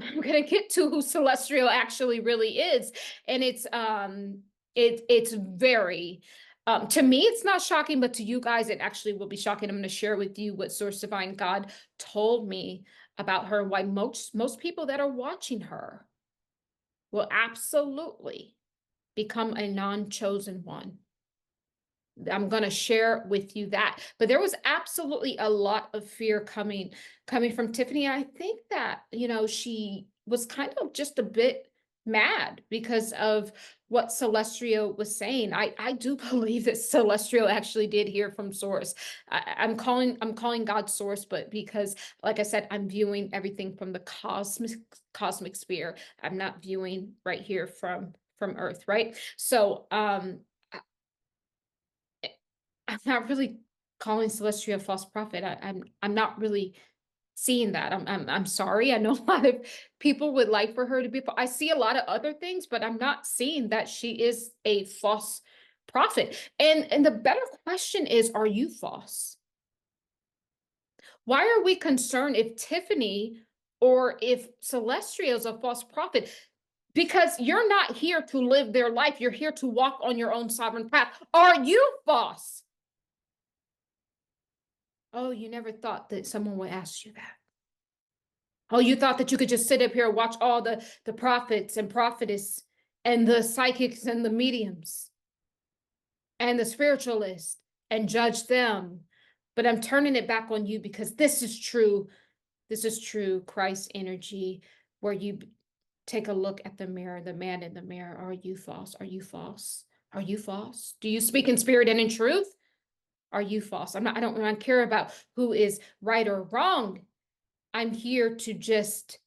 I'm gonna get to who Celestial actually really is, and it's very to me it's not shocking, but to you guys it actually will be shocking. I'm going to share with you what Source Divine God told me about her. Why most people that are watching her will absolutely become a non-chosen one. I'm going to share with you that. But there was absolutely a lot of fear coming from Tiphani. I think that, she was kind of just a bit mad because of what Celestial was saying. I do believe that Celestial actually did hear from Source. I'm calling God Source, but because, like I said, I'm viewing everything from the cosmic sphere. I'm not viewing right here from Earth, right? So I'm not really calling Celestia a false prophet. I'm not really seeing that. I'm sorry. I know a lot of people would like for her to be. I see a lot of other things, but I'm not seeing that she is a false prophet. And the better question is, are you false? Why are we concerned if Tiphani or if Celestia is a false prophet? Because you're not here to live their life. You're here to walk on your own sovereign path. Are you false? Oh, you never thought that someone would ask you that. Oh, you thought that you could just sit up here and watch all the prophets and prophetess and the psychics and the mediums and the spiritualists and judge them. But I'm turning it back on you because this is true. This is true Christ energy, where you take a look at the mirror, the man in the mirror. Are you false? Are you false? Are you false? Do you speak in spirit and in truth? Are you false? I don't care about who is right or wrong. I'm here to just,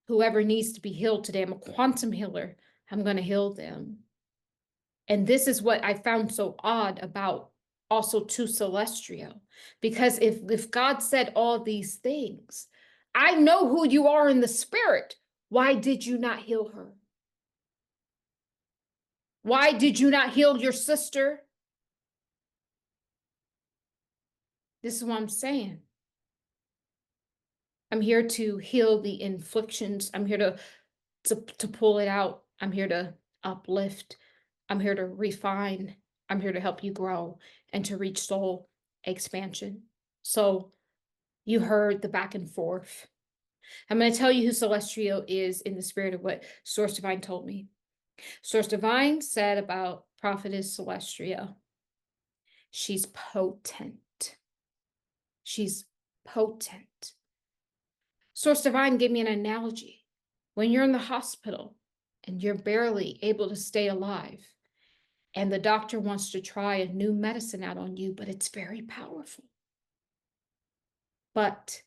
whoever needs to be healed today, I'm a quantum healer. I'm going to heal them. And this is what I found so odd about also to Celestial, because if God said all these things, I know who you are in the spirit. Why did you not heal her? Why did you not heal your sister? This is what I'm saying. I'm here to heal the inflictions. I'm here to pull it out. I'm here to uplift. I'm here to refine. I'm here to help you grow and to reach soul expansion. So you heard the back and forth. I'm going to tell you who Celestial is in the spirit of what Source Divine told me. Source Divine said about Prophetess Celestial, she's potent. She's potent. Source Divine gave me an analogy. When you're in the hospital and you're barely able to stay alive, and the doctor wants to try a new medicine out on you, but it's very powerful. But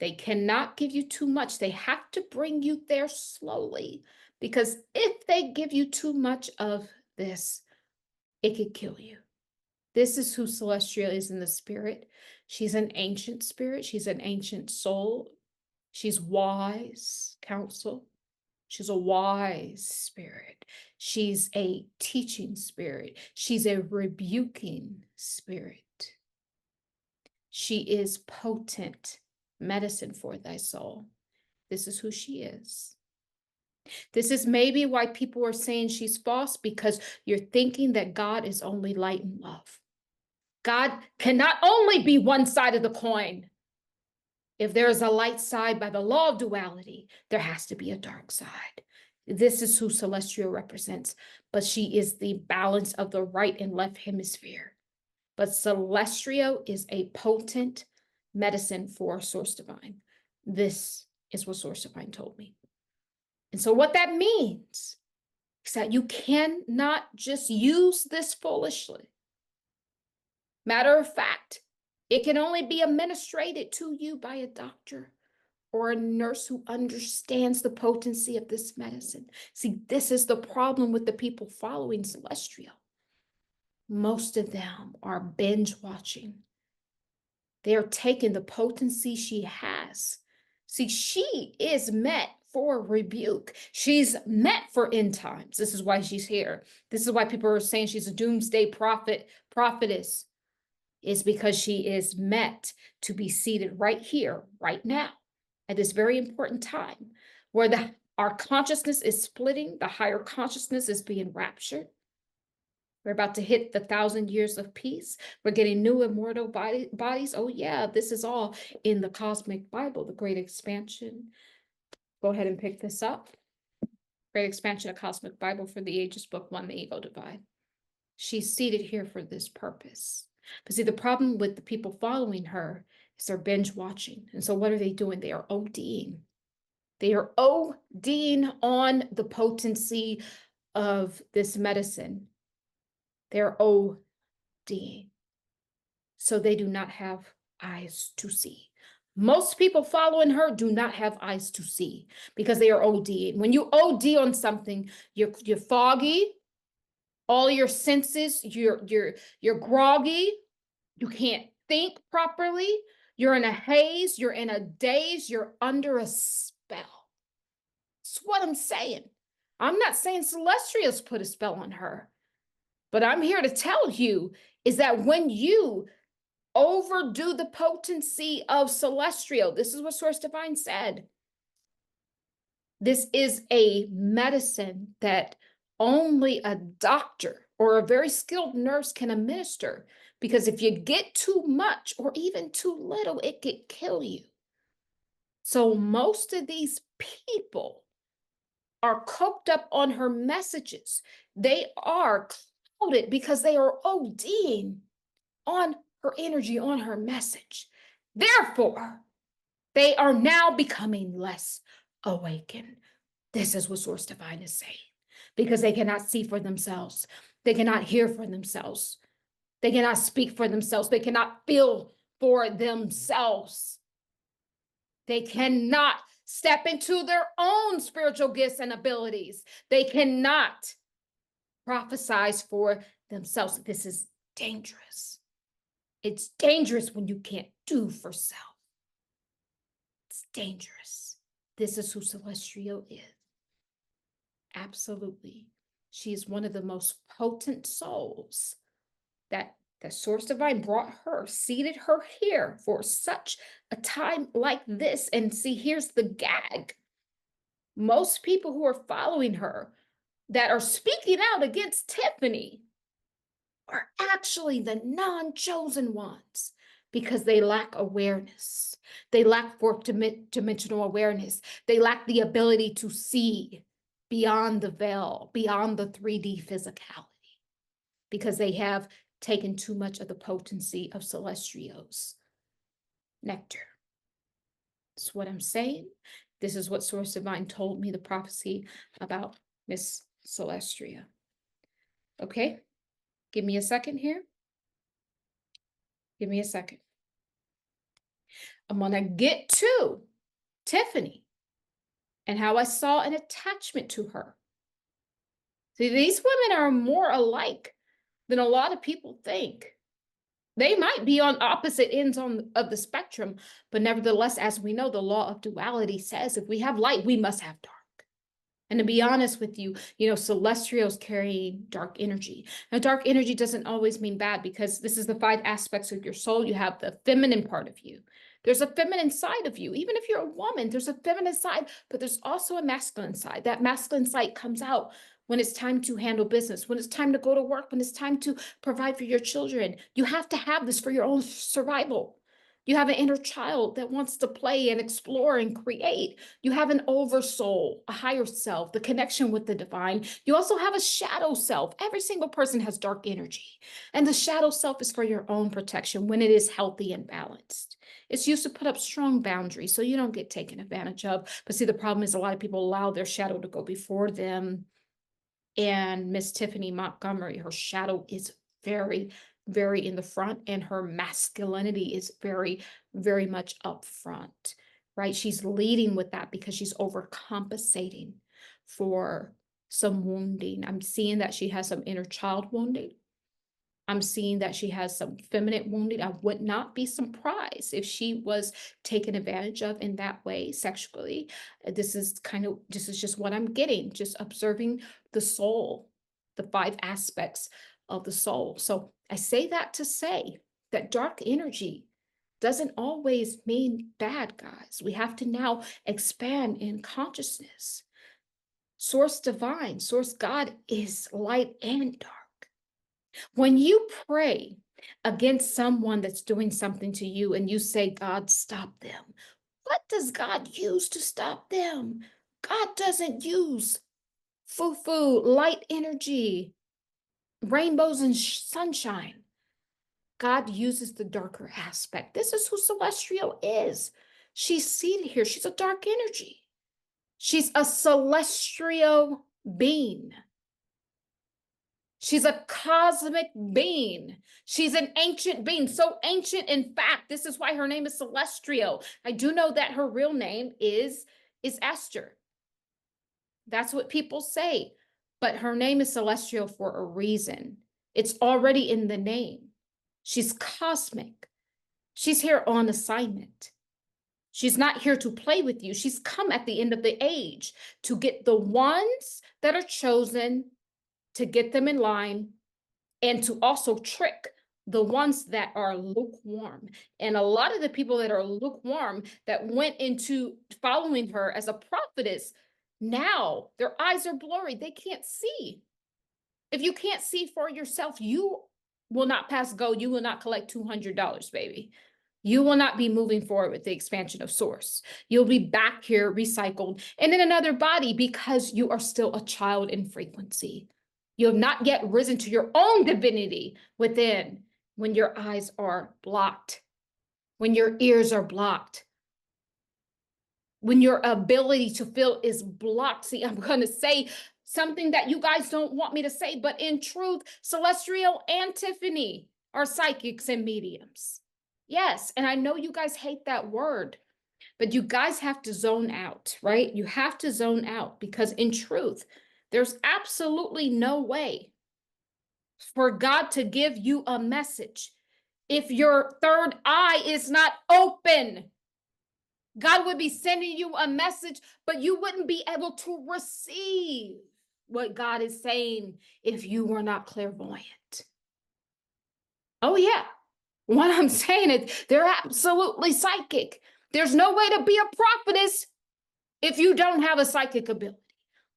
they cannot give you too much. They have to bring you there slowly, because if they give you too much of this, it could kill you. This is who Celestial is in the spirit. She's an ancient spirit. She's an ancient soul. She's wise counsel. She's a wise spirit. She's a teaching spirit. She's a rebuking spirit. She is potent medicine for thy soul. This is who she is. This is maybe why people are saying she's false, because you're thinking that God is only light and love. God cannot only be one side of the coin. If there is a light side by the law of duality, there has to be a dark side. This is who Celestial represents, but she is the balance of the right and left hemisphere. But Celestial is a potent medicine for Source Divine. This is what Source Divine told me. And so what that means is that you cannot just use this foolishly. Matter of fact, it can only be administered to you by a doctor or a nurse who understands the potency of this medicine. See, this is the problem with the people following Celestial. Most of them are binge watching. They are taking the potency she has. See, she is meant for rebuke. She's meant for end times. This is why she's here. This is why people are saying she's a doomsday prophetess. Is because she is meant to be seated right here, right now, at this very important time where our consciousness is splitting, the higher consciousness is being raptured. We're about to hit the 1,000 years of peace. We're getting new immortal bodies. Oh, yeah, this is all in the cosmic Bible, the Great Expansion. Go ahead and pick this up. Great Expansion of Cosmic Bible for the Ages, Book 1, The Ego Divide. She's seated here for this purpose. But see, the problem with the people following her is they're binge watching. And so what are they doing? They are ODing. They are ODing on the potency of this medicine. They're ODing. So they do not have eyes to see. Most people following her do not have eyes to see because they are ODing. When you OD on something, you're foggy, all your senses, you're groggy, you can't think properly, you're in a haze, you're in a daze, you're under a spell. That's what I'm saying. I'm not saying Celestials put a spell on her, but I'm here to tell you is that when you overdo the potency of Celestial, this is what Source Divine said. This is a medicine that only a doctor or a very skilled nurse can administer, because if you get too much or even too little, it could kill you. So most of these people are coked up on her messages. They are clouded because they are ODing on her energy, on her message. Therefore, they are now becoming less awakened. This is what Source Divine is saying, because they cannot see for themselves. They cannot hear for themselves. They cannot speak for themselves. They cannot feel for themselves. They cannot step into their own spiritual gifts and abilities. They cannot prophesize for themselves. This is dangerous. It's dangerous when you can't do for self. It's dangerous. This is who Celestial is. Absolutely. She is one of the most potent souls that the Source Divine brought her, seated her here for such a time like this. And see, here's the gag. Most people who are following her that are speaking out against Tiphani are actually the non-chosen ones, because they lack awareness. They lack fourth dimensional awareness. They lack the ability to see beyond the veil, beyond the 3D physicality, because they have taken too much of the potency of Celestial's nectar. That's what I'm saying. This is what Source Divine told me, the prophecy about Miss Celestia. Okay, give me a second here. Give me a second. I'm going to get to Tiphani and how I saw an attachment to her. See, these women are more alike than a lot of people think. They might be on opposite ends of the spectrum, but nevertheless, as we know, the law of duality says if we have light, we must have dark. And to be honest with you, Celestials carry dark energy. Now, dark energy doesn't always mean bad, because this is the 5 aspects of your soul. You have the feminine part of you. There's a feminine side of you. Even if you're a woman, there's a feminine side, but there's also a masculine side. That masculine side comes out when it's time to handle business, when it's time to go to work, when it's time to provide for your children. You have to have this for your own survival. You have an inner child that wants to play and explore and create. You have an oversoul, a higher self, the connection with the divine. You also have a shadow self. Every single person has dark energy. And the shadow self is for your own protection when it is healthy and balanced. It's used to put up strong boundaries so you don't get taken advantage of. But see, the problem is a lot of people allow their shadow to go before them. And Miss Tiphani Montgomery, her shadow is very, very in the front, and her masculinity is very, very much up front, right? She's leading with that because she's overcompensating for some wounding. I'm seeing that she has some inner child wounding. I'm seeing that she has some feminine wounding. I would not be surprised if she was taken advantage of in that way sexually. This is just what I'm getting, just observing the soul, the 5 aspects of the soul. So I say that to say that dark energy doesn't always mean bad, guys. We have to now expand in consciousness. Source divine, source God is light and dark. When you pray against someone that's doing something to you and you say, God, stop them, what does God use to stop them? God doesn't use foo-foo, light energy, rainbows and sunshine. God uses the darker aspect. This is who Celestial is. She's seated here. She's a dark energy. She's a celestial being. She's a cosmic being. She's an ancient being. So ancient, in fact, this is why her name is Celestial. I do know that her real name is Esther. That's what people say. But her name is Celestial for a reason. It's already in the name. She's cosmic. She's here on assignment. She's not here to play with you. She's come at the end of the age to get the ones that are chosen, to get them in line, and to also trick the ones that are lukewarm. And a lot of the people that are lukewarm that went into following her as a prophetess, now their eyes are blurry. They can't see. If you can't see for yourself, you will not pass go. You will not collect $200, baby. You will not be moving forward with the expansion of source. You'll be back here recycled and in another body because you are still a child in frequency. You have not yet risen to your own divinity within when your eyes are blocked, when your ears are blocked, when your ability to feel is blocked. See, I'm going to say something that you guys don't want me to say, but in truth, Celestial and Tiphani are psychics and mediums. Yes, and I know you guys hate that word, but you guys have to zone out, right? You have to zone out because in truth, there's absolutely no way for God to give you a message if your third eye is not open. God would be sending you a message, but you wouldn't be able to receive what God is saying if you were not clairvoyant. Oh, yeah. What I'm saying is they're absolutely psychic. There's no way to be a prophetess if you don't have a psychic ability.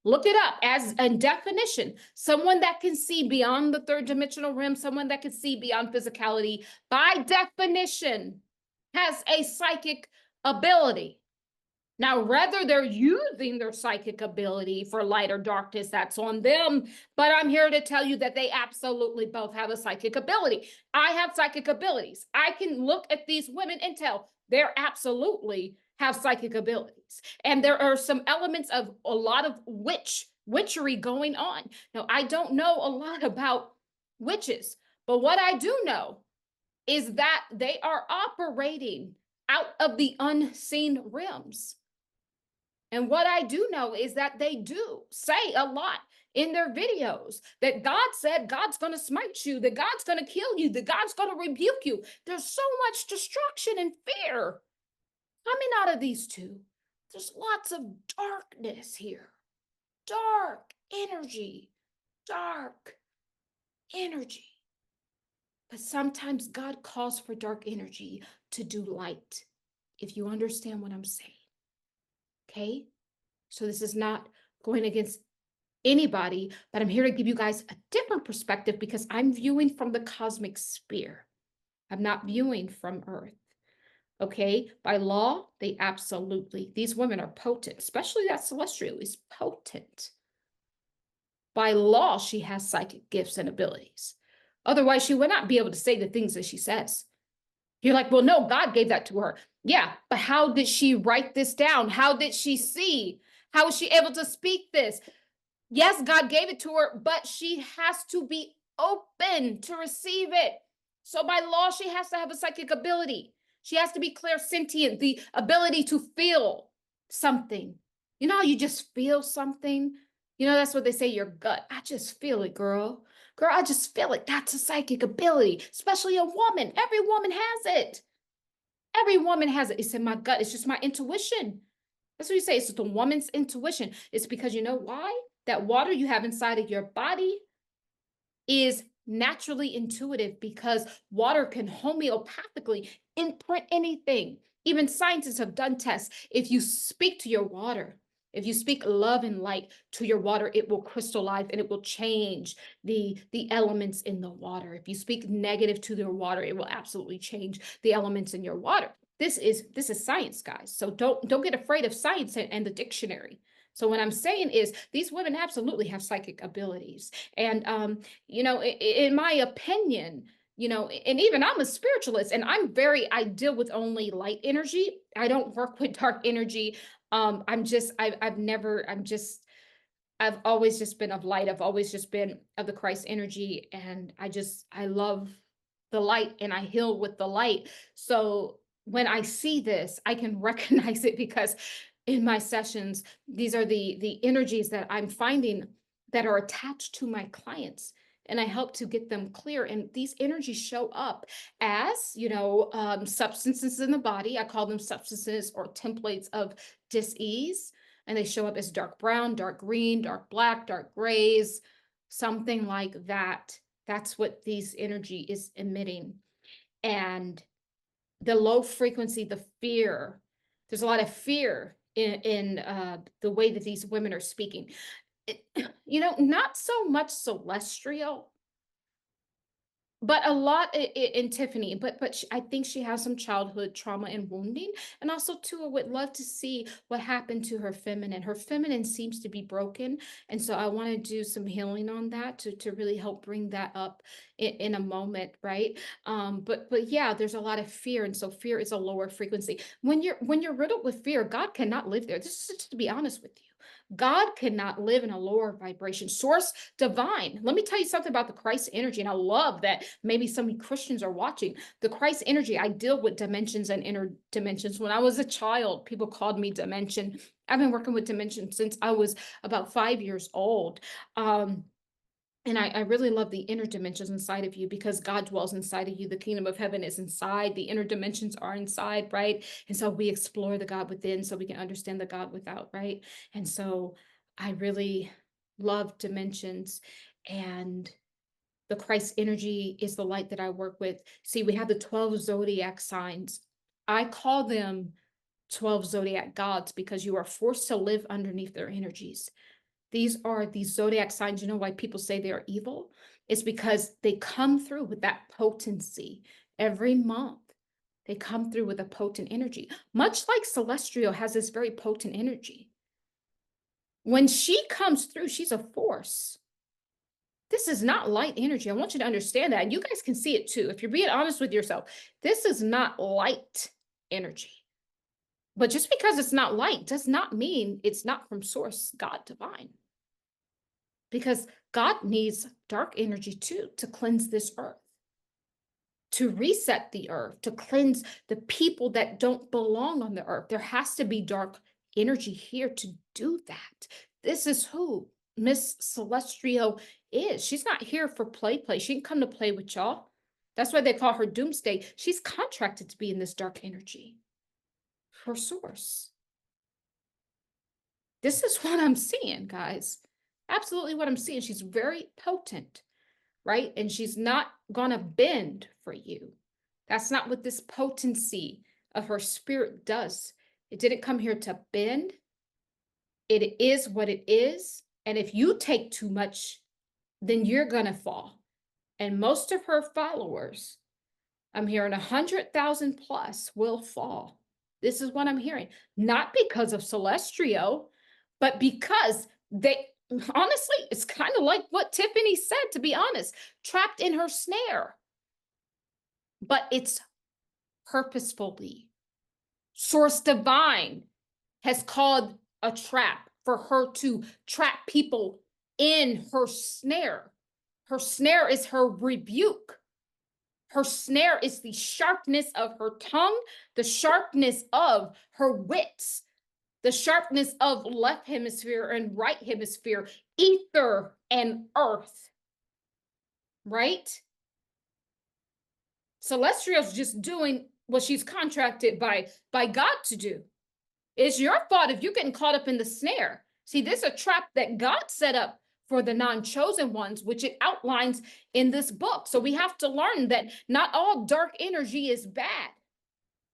Look it up as a definition. Someone that can see beyond the third dimensional realm, someone that can see beyond physicality, by definition, has a psychic ability. Now, whether they're using their psychic ability for light or darkness, that's on them. But I'm here to tell you that they absolutely both have a psychic ability. I have psychic abilities. I can look at these women and tell they're absolutely have psychic abilities. And there are some elements of a lot of witchery going on. Now, I don't know a lot about witches, but what I do know is that they are operating out of the unseen realms. And what I do know is that they do say a lot in their videos that God said God's going to smite you, that God's going to kill you, that God's going to rebuke you. There's so much destruction and fear coming out of these two. There's lots of darkness here. Dark energy. Dark energy. But sometimes God calls for dark energy to do light, if you understand what I'm saying. Okay? So this is not going against anybody, but I'm here to give you guys a different perspective because I'm viewing from the cosmic sphere. I'm not viewing from Earth. Okay? By law, they absolutely, these women are potent, especially that Celestial is potent. By law, she has psychic gifts and abilities. Otherwise, she would not be able to say the things that she says. You're like, well, no, God gave that to her. Yeah, but how did she write this down? How did she see? How was she able to speak this? Yes, God gave it to her, but she has to be open to receive it. So by law, she has to have a psychic ability. She has to be clairsentient, the ability to feel something. You know how you just feel something? You know, that's what they say, your gut. I just feel it, girl. Girl, I just feel it. That's a psychic ability, especially a woman. Every woman has it. Every woman has it. It's in my gut. It's just my intuition. That's what you say. It's the woman's intuition. It's because you know why? That water you have inside of your body is naturally intuitive because water can homeopathically imprint anything. Even scientists have done tests. If you speak to your water, if you speak love and light to your water, it will crystallize and it will change the elements in the water. If you speak negative to your water, it will absolutely change the elements in your water. This is science, guys. So don't get afraid of science and the dictionary. So what I'm saying is these women absolutely have psychic abilities. And in my opinion, and even I'm a spiritualist and I deal with only light energy. I don't work with dark energy. I've always just been of light. I've always just been of the Christ energy. And I love the light and I heal with the light. So when I see this, I can recognize it because in my sessions, these are the energies that I'm finding that are attached to my clients. And I help to get them clear. And these energies show up as, substances in the body. I call them substances or templates of dis-ease. And they show up as dark brown, dark green, dark black, dark grays, something like that. That's what these energy is emitting. And the low frequency, the fear, there's a lot of fear in the way that these women are speaking. Not so much celestial, but a lot in Tiphani, but I think she has some childhood trauma and wounding, and also too, I would love to see what happened to her feminine. Her feminine seems to be broken, and so I want to do some healing on that to really help bring that up in a moment, right? But yeah, there's a lot of fear, and so fear is a lower frequency. When you're riddled with fear, God cannot live there. This is to be honest with you. God cannot live in a lower vibration. Source divine. Let me tell you something about the Christ energy. And I love that maybe some Christians are watching. The Christ energy, I deal with dimensions and inner dimensions. When I was a child, people called me dimension. I've been working with dimension since I was about 5 years old. And I really love the inner dimensions inside of you because God dwells inside of you. The kingdom of heaven is inside. The inner dimensions are inside, right? And so we explore the God within so we can understand the God without, right? And so I really love dimensions, and the Christ energy is the light that I work with. See, we have the 12 zodiac signs. I call them 12 zodiac gods because you are forced to live underneath their energies. These are these zodiac signs. You know why people say they are evil? It's because they come through with that potency every month. They come through with a potent energy, much like Celestial has this very potent energy. When she comes through, she's a force. This is not light energy. I want you to understand that. And you guys can see it too. If you're being honest with yourself, this is not light energy. But just because it's not light does not mean it's not from source, God divine. Because God needs dark energy too to cleanse this earth, to reset the earth, to cleanse the people that don't belong on the earth. There has to be dark energy here to do that. This is who Miss Celestial is. She's not here for play. She can come to play with y'all. That's why they call her Doomsday. She's contracted to be in this dark energy for source. This is what I'm seeing, guys. Absolutely what I'm seeing. She's very potent, right? And she's not gonna bend for you. That's not what this potency of her spirit does. It didn't come here to bend. It is what it is. And if you take too much, then you're gonna fall. And most of her followers, I'm hearing 100,000 plus will fall. This is what I'm hearing. Not because of Celestial, but because they, honestly, it's kind of like what Tiphani said, to be honest, trapped in her snare. But it's purposefully. Source divine has called a trap for her to trap people in her snare. Her snare is her rebuke. Her snare is the sharpness of her tongue, the sharpness of her wits, the sharpness of left hemisphere and right hemisphere, ether and earth, right? Celestial's just doing what she's contracted by God to do. It's your fault if you're getting caught up in the snare. See, this is a trap that God set up for the non-chosen ones, which it outlines in this book. So we have to learn that not all dark energy is bad.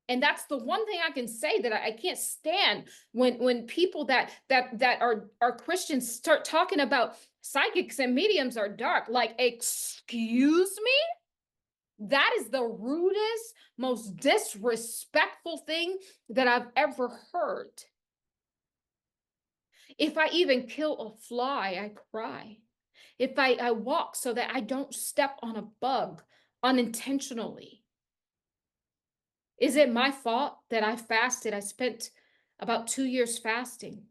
And that's the one thing I can say that I can't stand when people that are Christians start talking about psychics and mediums are dark. Like, excuse me? That is the rudest, most disrespectful thing that I've ever heard. If I even kill a fly, I cry. If I walk so that I don't step on a bug unintentionally. Is it my fault that I fasted? I spent about 2 years fasting,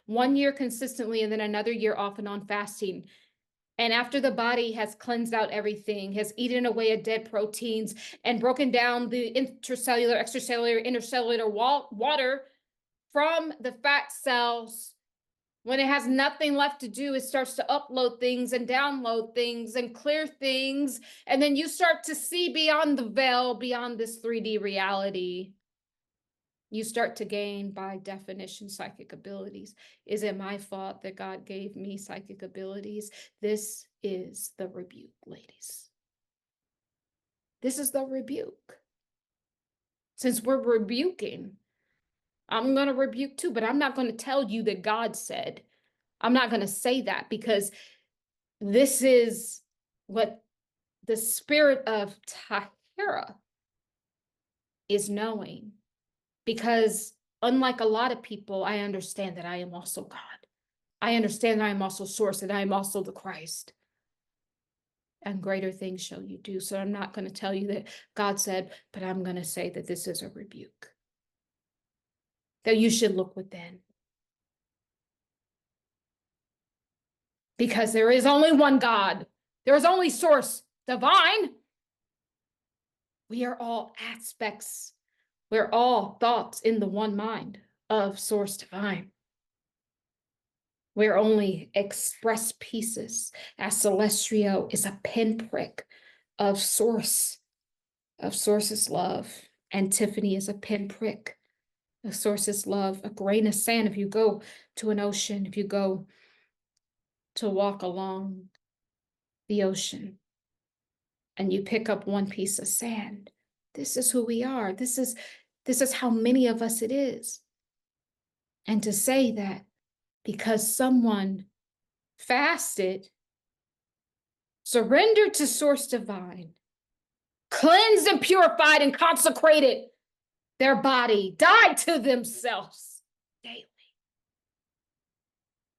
1 year consistently, and then another year off and on fasting. And after the body has cleansed out everything, has eaten away at dead proteins and broken down the intracellular, extracellular, intercellular water from the fat cells, when it has nothing left to do, it starts to upload things and download things and clear things. And then you start to see beyond the veil, beyond this 3D reality. You start to gain, by definition, psychic abilities. Is it my fault that God gave me psychic abilities? This is the rebuke, ladies. This is the rebuke. Since we're rebuking, I'm going to rebuke too, but I'm not going to tell you that God said. I'm not going to say that, because this is what the spirit of Tahira is knowing. Because unlike a lot of people, I understand that I am also God. I understand that I am also source, and I am also the Christ. And greater things shall you do. So I'm not going to tell you that God said, but I'm going to say that this is a rebuke. That you should look within. Because there is only one God. There is only source divine. We are all aspects. We're all thoughts in the one mind of source divine. We're only express pieces, as Celestrio is a pinprick of source's love, and Tiphani is a pinprick of source's love, a grain of sand. If you go to an ocean, if you go to walk along the ocean and you pick up one piece of sand, this is who we are. This is how many of us it is. And to say that because someone fasted, surrendered to source divine, cleansed and purified and consecrated their body, died to themselves daily,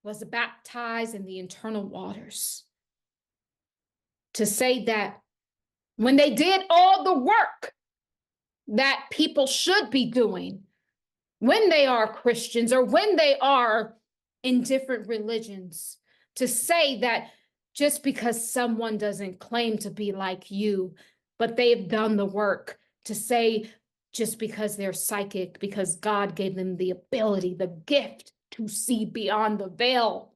was baptized in the internal waters, to say that when they did all the work that people should be doing when they are Christians or when they are in different religions, to say that just because someone doesn't claim to be like you, but they've done the work, to say just because they're psychic, because God gave them the ability, the gift to see beyond the veil,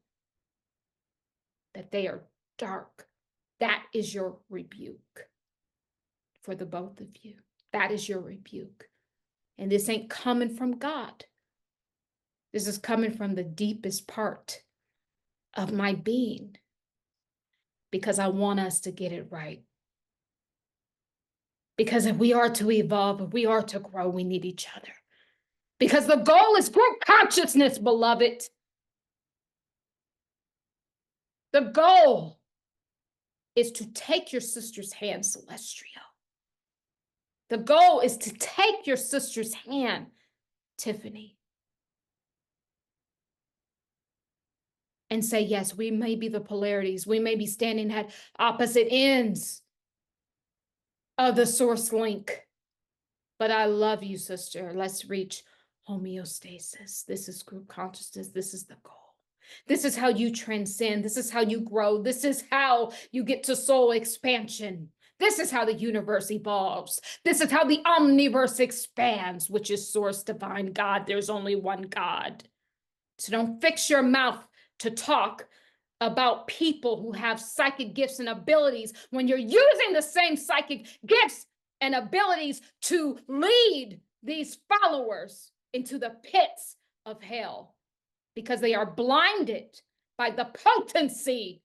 that they are dark. That is your rebuke for the both of you. That is your rebuke. And this ain't coming from God. This is coming from the deepest part of my being, because I want us to get it right. Because if we are to evolve, if we are to grow, we need each other. Because the goal is group consciousness, beloved. The goal is to take your sister's hand, Celestial. The goal is to take your sister's hand, Tiphani, and say, yes, we may be the polarities. We may be standing at opposite ends of the source link, but I love you, sister. Let's reach homeostasis. This is group consciousness. This is the goal. This is how you transcend. This is how you grow. This is how you get to soul expansion. This is how the universe evolves. This is how the omniverse expands, which is source divine God. There's only one God. So don't fix your mouth to talk about people who have psychic gifts and abilities when you're using the same psychic gifts and abilities to lead these followers into the pits of hell, because they are blinded by the potency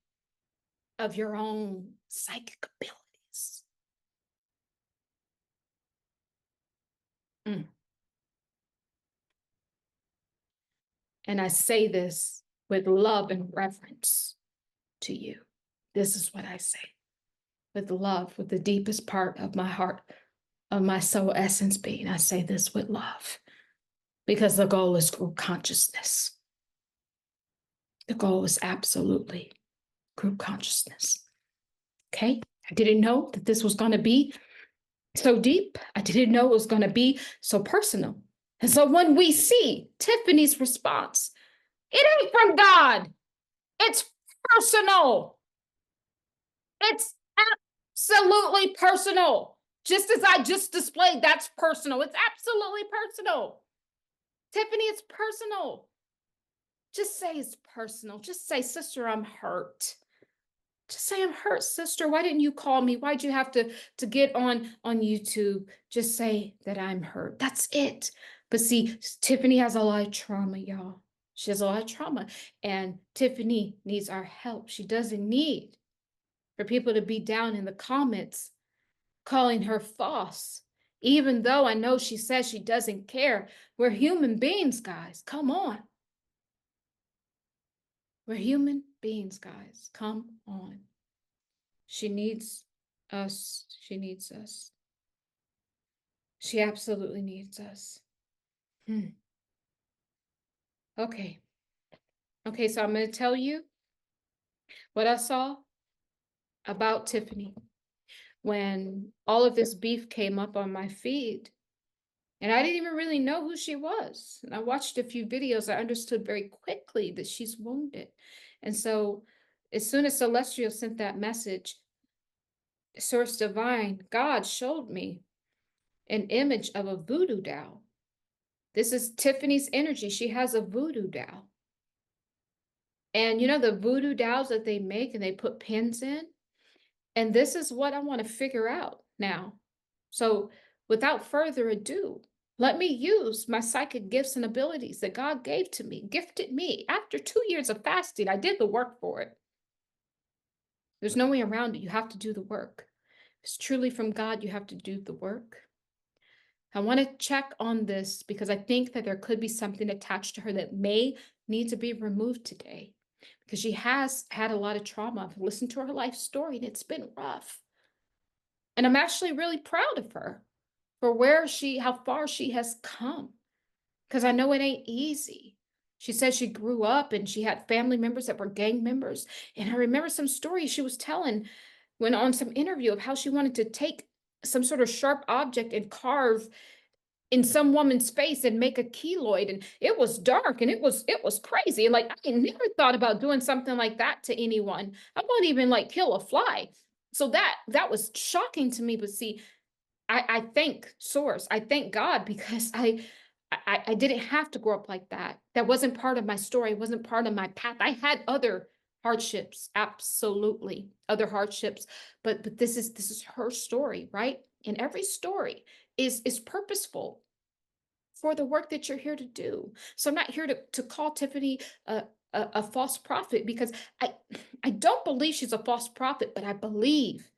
of your own psychic abilities. Mm. And I say this with love and reverence to you. This is what I say with love, with the deepest part of my heart, of my soul essence being. I say this with love because the goal is group consciousness. The goal is absolutely group consciousness. Okay? I didn't know that this was going to be so deep. I didn't know it was going to be so personal. And so when we see Tiphani's response, it ain't from God. It's personal. It's absolutely personal. Just as I just displayed, that's personal. It's absolutely personal. Tiphani, it's personal. Just say it's personal. Just say, sister, I'm hurt. Just say, I'm hurt, sister. Why didn't you call me? Why'd you have to get on YouTube? Just say that I'm hurt. That's it. But see, Tiphani has a lot of trauma, y'all. She has a lot of trauma. And Tiphani needs our help. She doesn't need for people to be down in the comments calling her false. Even though I know she says she doesn't care. We're human beings, guys. Come on. We're human beings, guys. Come on. She needs us. She needs us. She absolutely needs us. Okay. Okay, so I'm going to tell you what I saw about Tiphani when all of this beef came up on my feed. And I didn't even really know who she was. And I watched a few videos. I understood very quickly that she's wounded. And so as soon as Celestial sent that message, Source Divine, God showed me an image of a voodoo doll. This is Tiphani's energy. She has a voodoo doll. And you know the voodoo dolls that they make and they put pins in? And this is what I want to figure out now. So without further ado, let me use my psychic gifts and abilities that God gave to me, gifted me. After 2 years of fasting, I did the work for it. There's no way around it. You have to do the work. If it's truly from God, you have to do the work. I want to check on this because I think that there could be something attached to her that may need to be removed today because she has had a lot of trauma. I've listened to her life story and it's been rough. And I'm actually really proud of her for how far she has come because I know it ain't easy. She said she grew up and she had family members that were gang members. And I remember some stories she was telling when on some interview of how she wanted to take some sort of sharp object and carve in some woman's face and make a keloid, and it was dark and it was crazy. Like I never thought about doing something like that to anyone. I won't even like kill a fly. So that was shocking to me. But see, I thank Source. I thank God because I didn't have to grow up like that. That wasn't part of my story. It wasn't part of my path. I had other hardships, absolutely other hardships. But this is her story, right? And every story is purposeful for the work that you're here to do. So I'm not here to call Tiphani a false prophet because I don't believe she's a false prophet, but I believe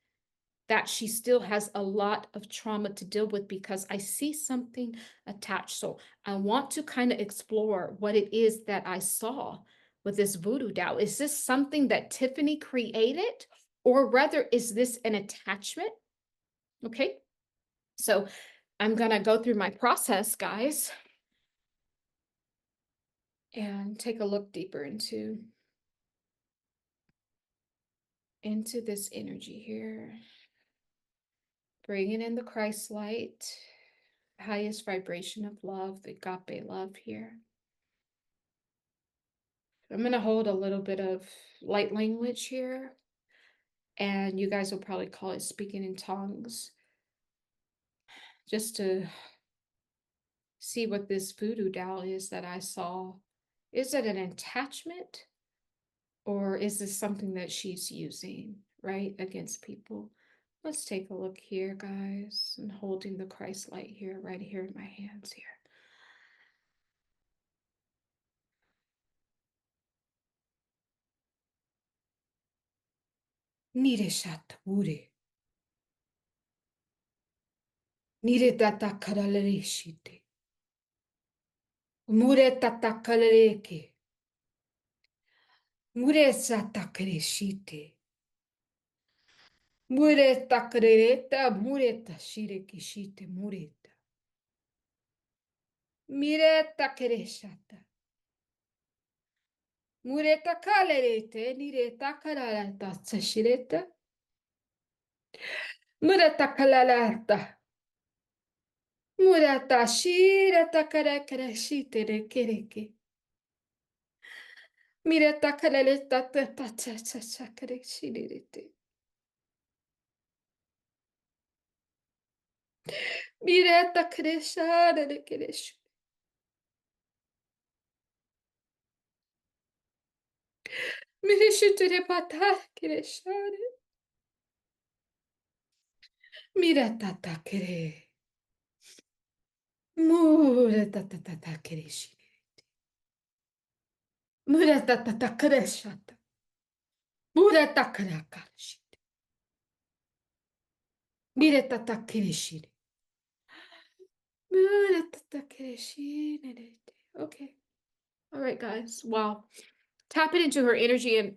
that she still has a lot of trauma to deal with because I see something attached. So I want to kind of explore what it is that I saw with this voodoo doll. Is this something that Tiphani created, or rather, is this an attachment? Okay, so I'm gonna go through my process, guys, and take a look deeper into this energy here. Bringing in the Christ light, highest vibration of love, the agape love here. I'm going to hold a little bit of light language here, and you guys will probably call it speaking in tongues, just to see what this voodoo doll is that I saw. Is it an attachment, or is this something that she's using, right, against people? Let's take a look here, guys. I'm holding the Christ light here, right here in my hands here. Nire shata ure. Nire tata karalere shite. Mure tata karaleke. Mure sata kareshite. Mure takareta. Mure tashire kishite. Mureta. Mire takareshata. Mureta kalerete. Nire takaralata. Tashireta. Mureta kalalata. Murata shira takarakara shitere kereke. Mirata kalaleta tapacha sakare shirete. Mirata kreshara de keresh. Mirishutere pata kereshare. Mirata takere. Murata tata kereshire. Murata tata kereshata. Murata karakarshite. Mirata takereshire. Murata takereshire. Okay. All right, guys. Wow. Tapping into her energy, and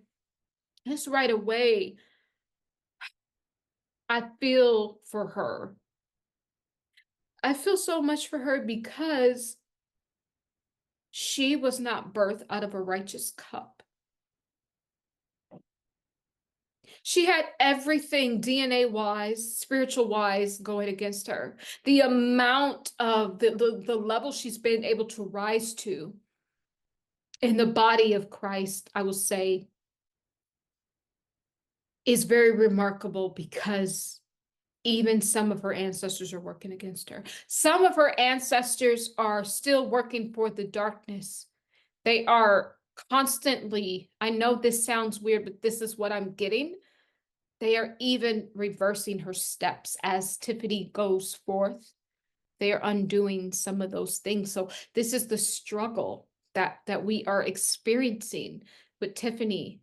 just right away, I feel for her. I feel so much for her because she was not birthed out of a righteous cup. She had everything DNA wise, spiritual wise going against her. The amount of the level she's been able to rise to in the body of Christ, I will say, is very remarkable because even some of her ancestors are working against her. Some of her ancestors are still working for the darkness. They are constantly, I know this sounds weird, but this is what I'm getting. They are even reversing her steps as Tiphani goes forth. They are undoing some of those things. So this is the struggle that we are experiencing with Tiphani.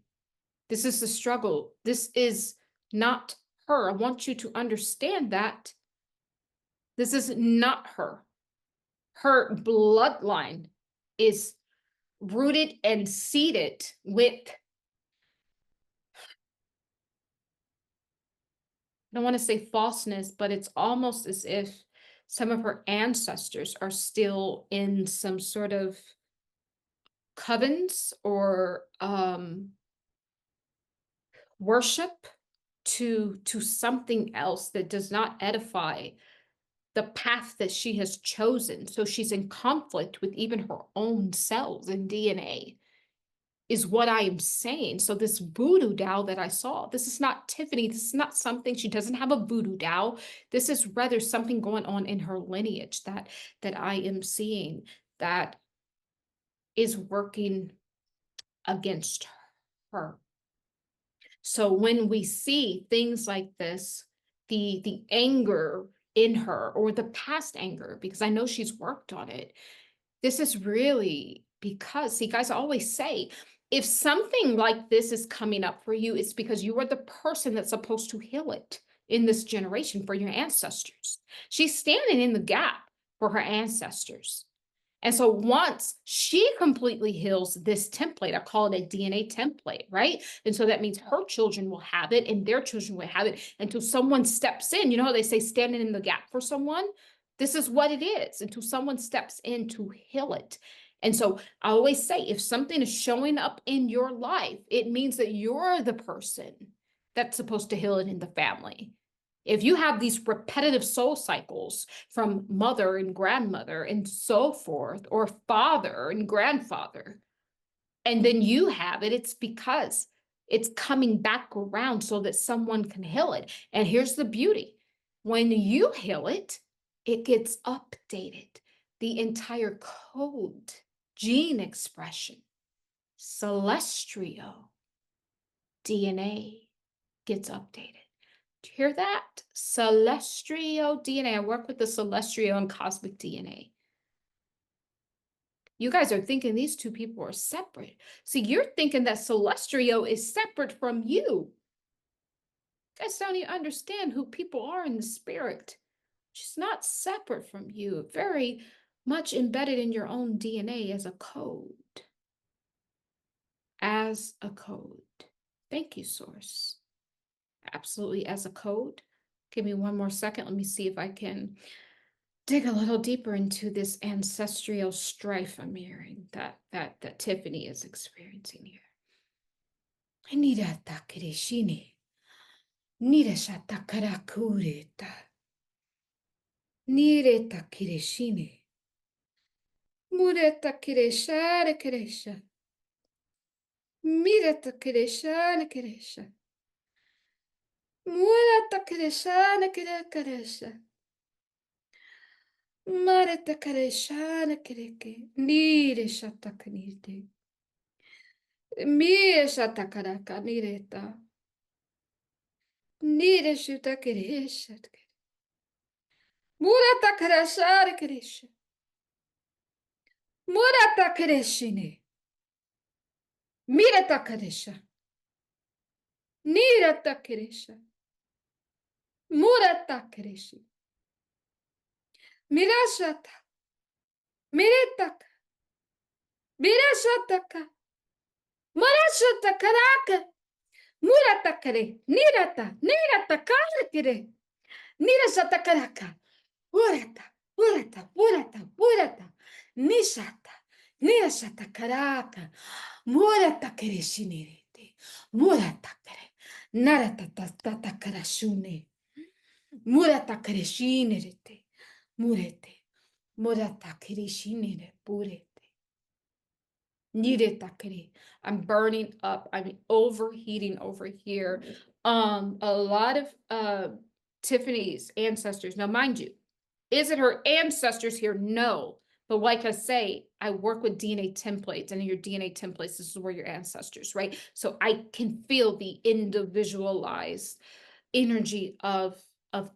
This is the struggle. This is not her. I want you to understand that this is not her. Her bloodline is rooted and seated with, I don't want to say falseness, but it's almost as if some of her ancestors are still in some sort of covens or worship to something else that does not edify the path that she has chosen. So she's in conflict with even her own cells and DNA, is what I am saying. So this voodoo doll that I saw, this is not Tiphani. This is not something, she doesn't have a voodoo doll. This is rather something going on in her lineage that I am seeing that is working against her. So when we see things like this, the anger in her, or the past anger, because I know she's worked on it, this is really because, see, guys, I always say, if something like this is coming up for you, it's because you are the person that's supposed to heal it in this generation for your ancestors. She's standing in the gap for her ancestors. And so once she completely heals this template, I call it a DNA template, right? And so that means her children will have it and their children will have it until someone steps in. You know how they say standing in the gap for someone? This is what it is, until someone steps in to heal it. And so I always say, if something is showing up in your life, it means that you're the person that's supposed to heal it in the family. If you have these repetitive soul cycles from mother and grandmother and so forth, or father and grandfather, and then you have it, it's because it's coming back around so that someone can heal it. And here's the beauty. When you heal it, it gets updated. The entire code, gene expression, celestial DNA gets updated. Do you hear that? Celestial DNA. I work with the celestial and cosmic DNA. You guys are thinking these two people are separate. See, you're thinking that celestial is separate from you. guys don't even understand who people are in the spirit. She's not separate from you, very much embedded in your own DNA as a code. As a code. Thank you, Source. Absolutely, as a code. Give me one more second. Let me see if I can dig a little deeper into this ancestral strife I'm hearing that Tiphani is experiencing here. Nirata kirishini. Nirashata karakureta. Nireta kirishini. Mureta kireshare kiresha. Mireta kireshane kiresha. Mureta kireshane kiresha. Mareta kareshana kereke, nire shata kanite, mire shata karaka nireta, nire shuta keresha, murata karashara keresha, murata kereshine, mirata karesha, nirata keresha, murata kereshi, mirashata, miretaka, mirashataka, marashata karaka. Murata kare, nirata kare, nirashata karaka, murata, nishata, nirashata karaka, murata kare shinirete, murata kare, narata tata karashune, murata kare shinirete, murete, murata kare shinire, purete. I'm burning up. I'm overheating over here. A lot of Tiffany's ancestors. Now, mind you, is it her ancestors here? No. But like I say, I work with DNA templates, and in your DNA templates, this is where your ancestors, right? So I can feel the individualized energy of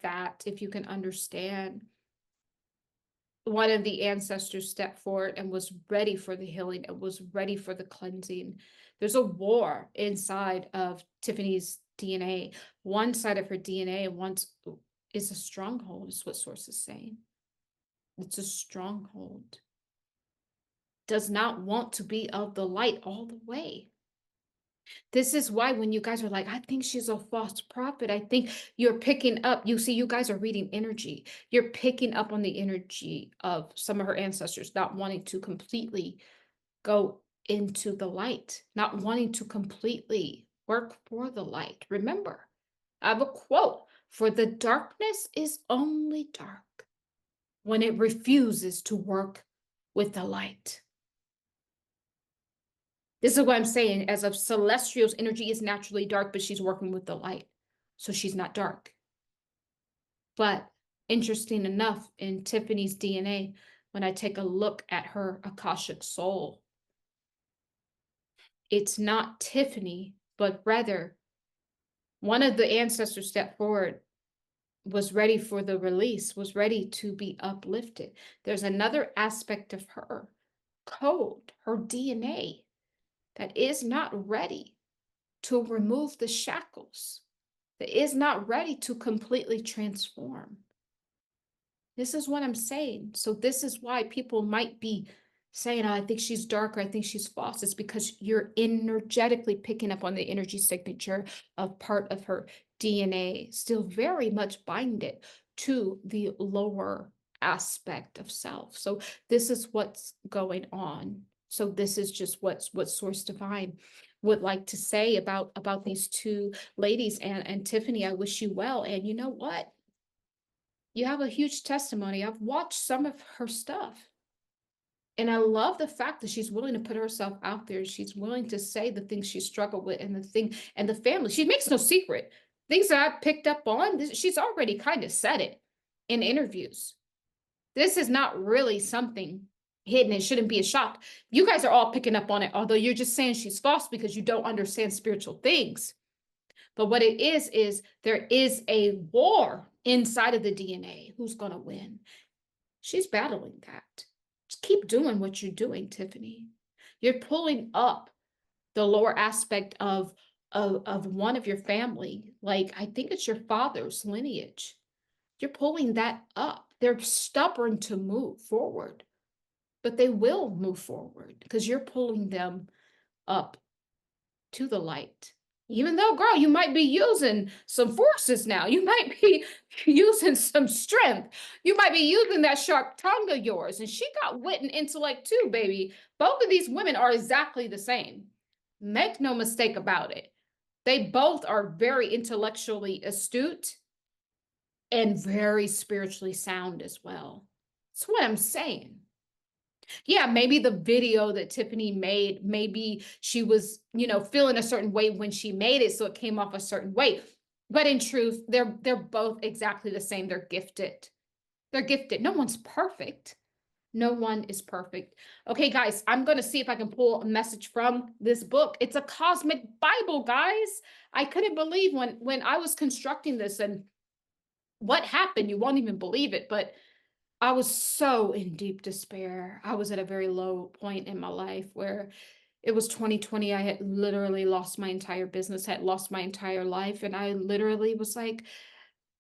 that, if you can understand. One of the ancestors stepped forward and was ready for the healing and was ready for the cleansing. There's a war inside of Tiffany's DNA. One side of her DNA is a stronghold, is what Source is saying. It's a stronghold. Does not want to be of the light all the way. This is why when you guys are like, I think she's a false prophet, I think you're picking up, you see, you guys are reading energy. You're picking up on the energy of some of her ancestors not wanting to completely go into the light, not wanting to completely work for the light. Remember, I have a quote, for the darkness is only dark when it refuses to work with the light. This is what I'm saying, as of Celestial's energy is naturally dark, but she's working with the light. So she's not dark. But interesting enough, in Tiffany's DNA, when I take a look at her Akashic soul, it's not Tiffany, but rather one of the ancestors stepped forward, was ready for the release, was ready to be uplifted. There's another aspect of her code, her DNA, that is not ready to remove the shackles, that is not ready to completely transform. This is what I'm saying. So this is why people might be saying, oh, I think she's dark, or I think she's false. It's because you're energetically picking up on the energy signature of part of her DNA, still very much binded to the lower aspect of self. So this is what's going on. So this is just what Source Divine would like to say about these two ladies. And Tiffany, I wish you well. And you know what? You have a huge testimony. I've watched some of her stuff. And I love the fact that she's willing to put herself out there. She's willing to say the things she struggled with and the family. She makes no secret. Things that I picked up on, she's already kind of said it in interviews. This is not really something hidden. It shouldn't be a shock. You guys are all picking up on it, although you're just saying she's false because you don't understand spiritual things. But what it is there is a war inside of the DNA. Who's going to win? She's battling that. Just keep doing what you're doing, Tiffany. You're pulling up the lower aspect of of one of your family, like I think it's your father's lineage. You're pulling that up. They're stubborn to move forward, but they will move forward because you're pulling them up to the light. Even though, girl, you might be using some forces now. You might be using some strength. You might be using that sharp tongue of yours. And she got wit and intellect too, baby. Both of these women are exactly the same. Make no mistake about it. They both are very intellectually astute and very spiritually sound as well. That's what I'm saying. Yeah, maybe the video that Tiphani made, maybe she was, feeling a certain way when she made it, so it came off a certain way. But in truth, they're both exactly the same. They're gifted. They're gifted. No one's perfect. No one is perfect. Okay, guys, I'm going to see if I can pull a message from this book. It's a cosmic Bible, guys. I couldn't believe when I was constructing this and what happened. You won't even believe it, but I was so in deep despair. I was at a very low point in my life where it was 2020. I had literally lost my entire business, had lost my entire life. And I literally was like,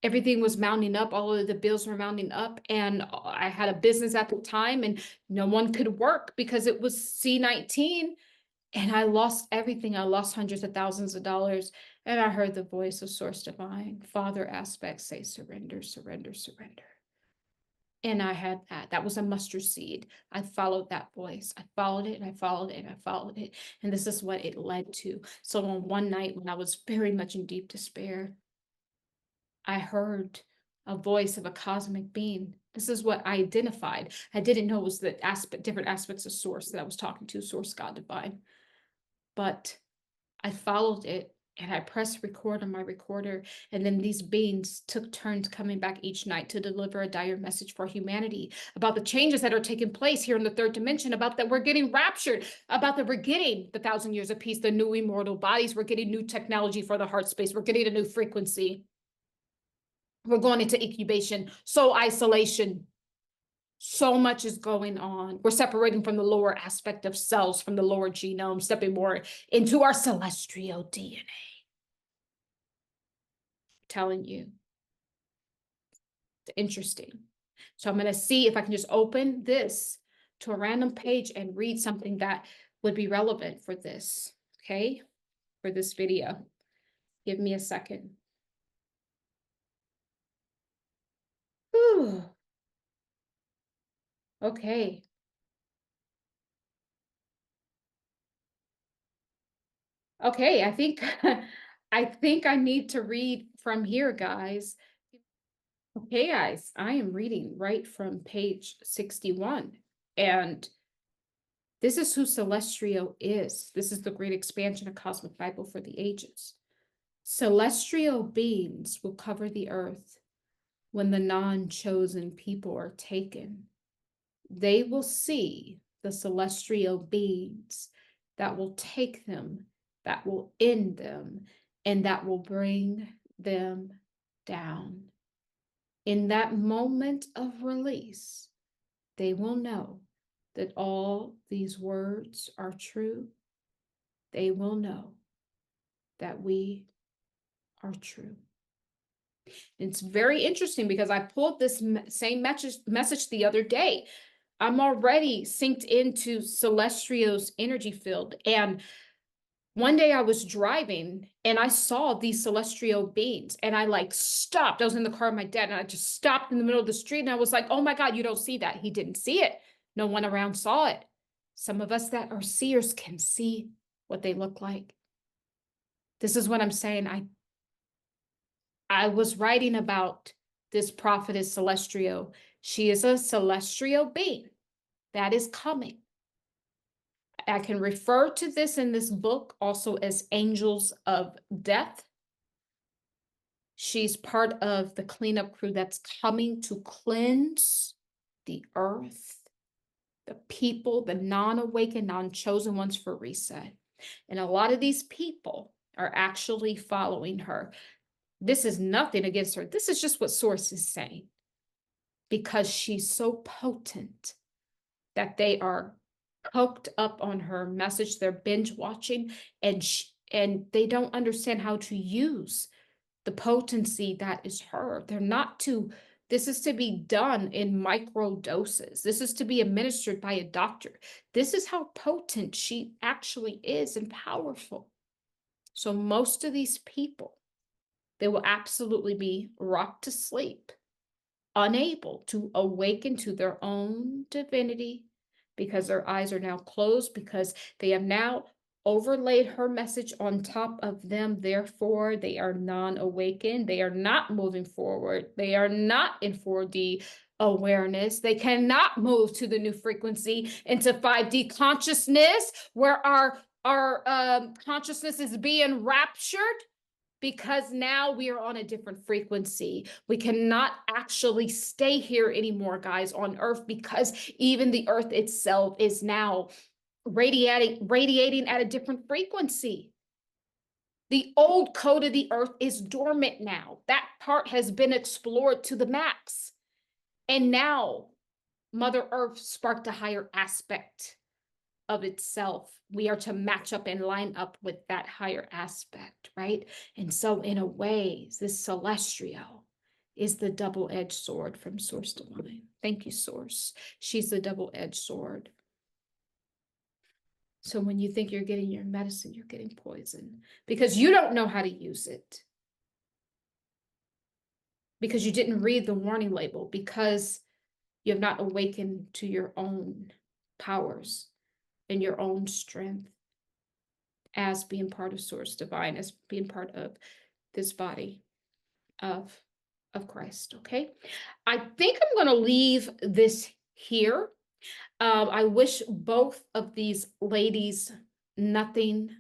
everything was mounting up. All of the bills were mounting up. And I had a business at the time and no one could work because it was C-19. And I lost everything. I lost hundreds of thousands of dollars. And I heard the voice of Source Divine, Father aspects say, surrender, surrender, surrender. And I had that. That was a mustard seed. I followed that voice. I followed it and I followed it and I followed it. And this is what it led to. So on one night when I was very much in deep despair, I heard a voice of a cosmic being. This is what I identified. I didn't know it was the different aspects of Source that I was talking to, Source, God, Divine. But I followed it and I pressed record on my recorder. And then these beings took turns coming back each night to deliver a dire message for humanity about the changes that are taking place here in the third dimension, about that we're getting raptured, about that we're getting the 1,000 years of peace, the new immortal bodies, we're getting new technology for the heart space, we're getting a new frequency. We're going into incubation, soul isolation. So much is going on. We're separating from the lower aspect of cells, from the lower genome, stepping more into our celestial DNA. Telling you. It's interesting. So I'm going to see if I can just open this to a random page and read something that would be relevant for this, okay? For this video. Give me a second. Whew. Okay. Okay, I think I need to read from here, guys. Okay, guys, I am reading right from page 61. And this is who Celestial is. This is the great expansion of Cosmic Bible for the ages. Celestial beings will cover the earth when the non-chosen people are taken. They will see the celestial beings that will take them, that will end them, and that will bring them down. In that moment of release, they will know that all these words are true. They will know that we are true. It's very interesting because I pulled this same message the other day. I'm already synced into Celestial's energy field. And one day I was driving and I saw these celestial beings and I like stopped. I was in the car with my dad and I just stopped in the middle of the street and I was like, oh my God, you don't see that. He didn't see it. No one around saw it. Some of us that are seers can see what they look like. This is what I'm saying. I was writing about this prophetess celestial. She is a celestial being that is coming. I can refer to this in this book also as angels of death. She's part of the cleanup crew that's coming to cleanse the earth, the people, the non-awakened, non-chosen ones for reset. And a lot of these people are actually following her. This is nothing against her. This is just what Source is saying. Because she's so potent that they are coked up on her message. They're binge watching. And and they don't understand how to use the potency that is her. They're not to, this is to be done in micro doses. This is to be administered by a doctor. This is how potent she actually is and powerful. So most of these people, they will absolutely be rocked to sleep, unable to awaken to their own divinity because their eyes are now closed, because they have now overlaid her message on top of them. Therefore, they are non-awakened. They are not moving forward. They are not in 4D awareness. They cannot move to the new frequency into 5D consciousness, where our consciousness is being raptured, because now we are on a different frequency. We cannot actually stay here anymore, guys, on Earth, because even the Earth itself is now radiating at a different frequency. The old code of the Earth is dormant now. That part has been explored to the max. And now Mother Earth sparked a higher aspect of itself. We are to match up and line up with that higher aspect, right? And so in a way, this celestial is the double-edged sword from Source Divine. Thank you, Source. She's the double-edged sword. So when you think you're getting your medicine, you're getting poison because you don't know how to use it. Because you didn't read the warning label, because you have not awakened to your own powers and your own strength as being part of Source Divine, as being part of this body of Christ, okay? I think I'm going to leave this here. I wish both of these ladies nothing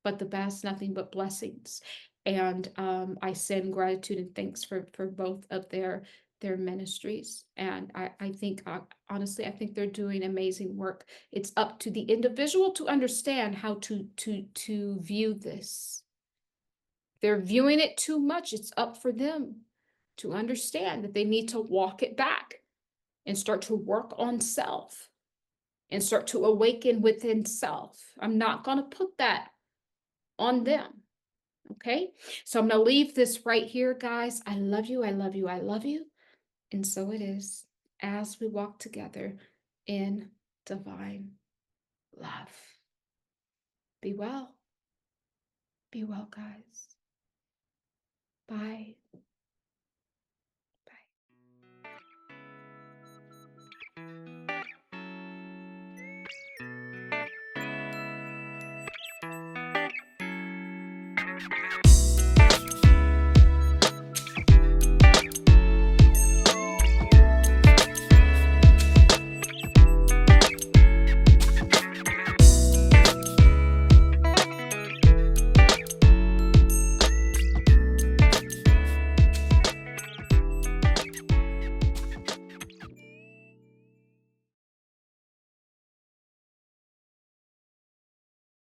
but the best, nothing but blessings. And I send gratitude and thanks for both of their ministries. And I think, honestly, I think they're doing amazing work. It's up to the individual to understand how to view this. If they're viewing it too much, it's up for them to understand that they need to walk it back and start to work on self and start to awaken within self. I'm not going to put that on them. Okay, so I'm going to leave this right here, guys. I love you. I love you. I love you. And so it is as we walk together in divine love. Be well. Be well, guys. Bye.